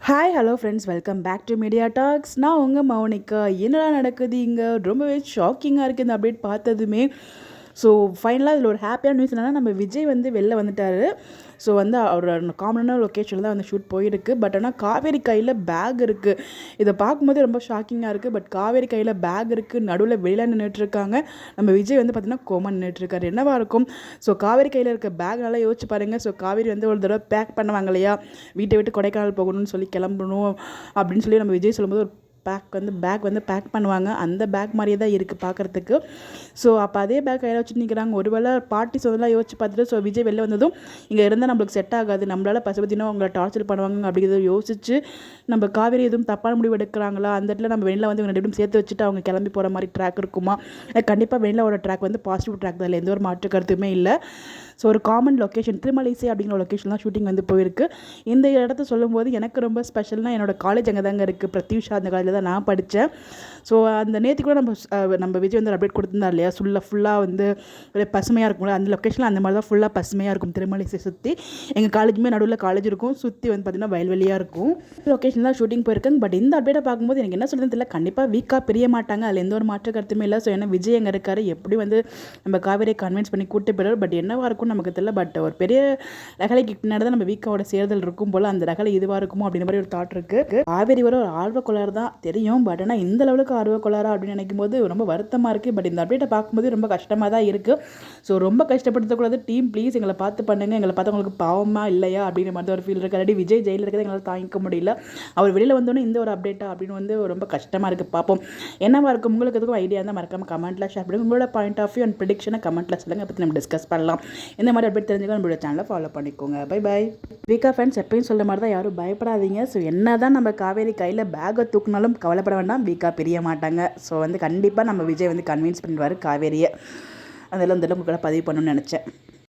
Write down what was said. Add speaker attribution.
Speaker 1: Hi hello friends, welcome back to Media Talks. நான் உங்கள் மௌனிகா. என்னடா நடக்குது இங்கே? ரொம்பவே ஷாக்கிங்காக இருக்குது இந்த அப்டேட் பார்த்ததுமே. ஸோ ஃபைனலாக இதில் ஒரு ஹாப்பியான நியூஸ் என்னென்னா, நம்ம விஜய் வந்து வெளில வந்துட்டார். ஸோ வந்து அவரோட காமனான லொக்கேஷனில் தான் வந்து ஷூட் போயிருக்கு. பட் ஆனால் காவேரி கையில் பேக் இருக்குது. இதை பார்க்கும்போது ரொம்ப ஷாக்கிங்காக இருக்குது. பட் காவேரி கையில் பேக் இருக்குது, நடுவில் வெளியில் நின்றுட்டுருக்காங்க. நம்ம விஜய் வந்து பார்த்திங்கன்னா கோமா நின்றுட்டுருக்காரு. என்னவாக இருக்கும்? ஸோ காவேரி கையில் இருக்க பேக் நல்லா யோசிச்சு பாருங்கள். ஸோ காவேரி வந்து ஒரு தடவை பேக் பண்ணுவாங்க இல்லையா, வீட்டை விட்டு கொடைக்கானல் போகணும்னு சொல்லி கிளம்பணும் அப்படின்னு சொல்லி நம்ம விஜய் சொல்லும்போது ஒரு பேக் வந்து பேக் பண்ணுவாங்க. அந்த பேக் மாதிரியே தான் இருக்குது பார்க்குறதுக்கு. ஸோ அப்போ அதே பேக் கையில் வச்சுட்டு நிற்கிறாங்க. ஒருவேளை பார்ட்டி சொல்லலாம் யோசிச்சு பார்த்துட்டு, ஸோ விஜய் வெளில வந்ததும் இங்கே இருந்தால் நம்மளுக்கு செட் ஆகாது, நம்மளால் பசுபத்தினா அவங்கள டார்ச்சர் பண்ணுவாங்க அப்படிங்கிறத யோசிச்சு நம்ம காவேரி எதுவும் தப்பான முடிவு எடுக்கிறாங்களா, அந்த இடத்துல நம்ம வெளியில் வந்து இவங்க ரெண்டு பேரும் சேர்த்து வச்சுட்டு அவங்க கிளம்பி போகிற மாதிரி ட்ராக் இருக்குமா? கண்டிப்பாக வெளியிலோட ட்ராக் வந்து பாசிட்டிவ் ட்ராக் தான், எந்த ஒரு மாற்று கருத்துமே இல்லை. ஸோ ஒரு காமன் லொக்கேஷன் திருமலைசை அப்படிங்கிற லொக்கேஷன் தான் ஷூட்டிங் வந்து போயிருக்கு. இந்த இடத்த சொல்லும்போது எனக்கு ரொம்ப ஸ்பெஷல்னால் என்னோடய காலேஜ் அங்கே தாங்க இருக்குது, பிரத்யூஷா. அந்த காலேஜில் தான் நான் படித்தேன். ஸோ அந்த நேற்று கூட நம்ம விஜய் வந்து அப்டேட் கொடுத்துருந்தார் இல்லையா, ஃபுல்லாக வந்து ஒரு பசுமையாக இருக்கும்ல, அந்த லொக்கேஷனில் அந்த மாதிரி தான் ஃபுல்லாக பசுமையாக இருக்கும். திருமலைசை சுற்றி எங்கள் காலேஜுமே நடுவில் காலேஜ் இருக்கும், சுற்றி வந்து பார்த்திங்கன்னா வயல்வெளியாக இருக்கும். லொக்கேஷன் தான் ஷூட்டிங் போயிருக்கேன். பட் இந்த அப்டேட்டை பார்க்கும்போது எனக்கு என்ன சொல்கிறது தெரியல. கண்டிப்பாக வீக்காக பிரிய மாட்டாங்க, அதில் எந்த ஒரு மாற்று கருத்துமே இல்லை. ஸோ ஏன்னா விஜய் அங்கே இருக்கார், எப்படி வந்து நம்ம காவேரியை கன்வின்ஸ் பண்ணி கூப்பிட்டு போயிடுவார். பட் என்னவாக இருக்கும் நமக்கு தெரியல. பட் ஒரு பெரிய ரகலைக்கு பின்னாடி தான் நம்ம வீக்காவோட சேர்தல் இருக்கும் போல், அந்த ரகலை இதுவாக இருக்குமோ அப்படின்ற மாதிரி ஒரு தாட் இருக்குது. காவேரி வர ஒரு ஆர்வக்கோளாறு தான் தெரியும். பட் ஆனால் இந்த லெவலுக்கு ஆர்வக்கோளாரா அப்படின்னு நினைக்கும் போது ரொம்ப வருத்தமாக இருக்குது. பட் இந்த அப்டேட்டை பார்க்கும்போது ரொம்ப கஷ்டமாக தான் இருக்குது. ஸோ ரொம்ப கஷ்டப்படுத்தக்கூடாது டீம், ப்ளீஸ் எங்களை பார்த்து பண்ணுங்கள். எங்களை பார்த்து உங்களுக்கு பாவமாக இல்லையா அப்படிங்கிற மாதிரி ஒரு ஃபீல் இருக்குது. ஆல்ரெடி விஜய் ஜெயிலில் இருக்கிறது எங்களால் தாங்கிக்க முடியல. அவர் வெளியில் வந்தோன்னே இந்த ஒரு அப்டேட்டா அப்படின்னு வந்து ரொம்ப கஷ்டமாக இருக்குது. பார்ப்போம் என்னவா இருக்கும். உங்களுக்கு எதுக்கும் ஐடியா இருந்தால் மறக்காமல் கமெண்ட்டில் ஷேர் பண்ணுங்கள். உங்களோட பாயிண்ட் ஆஃப் வியூ அண்ட் ப்ரெடிக்ஷனை கமெண்ட்டில் சொல்லுங்கள். பற்றி நம்ம டிஸ்கஸ் பண்ணலாம். இந்த மாதிரி அப்டேட் தெரிஞ்சுக்க நம்மளோட சேனலை ஃபாலோ பண்ணிக்கோங்க. By by. வீக்கா ஃப்ரெண்ட்ஸ், எப்பயும் சொல்ல மாதிரி தான், யாரும் பயப்படாதீங்க. ஸோ என்ன தான் நம்ம காவேரி கையில் பேக்கை தூக்குனாலும் கவலைப்பட வேண்டாம், வீக்கா பிரிய மாட்டாங்க. ஸோ வந்து கண்டிப்பாக நம்ம விஜய் வந்து கன்வின்ஸ் பண்ணுவார் காவேரியை. அதெல்லாம் உங்களுக்கு பதிவு பண்ணணும்னு நினச்சேன்.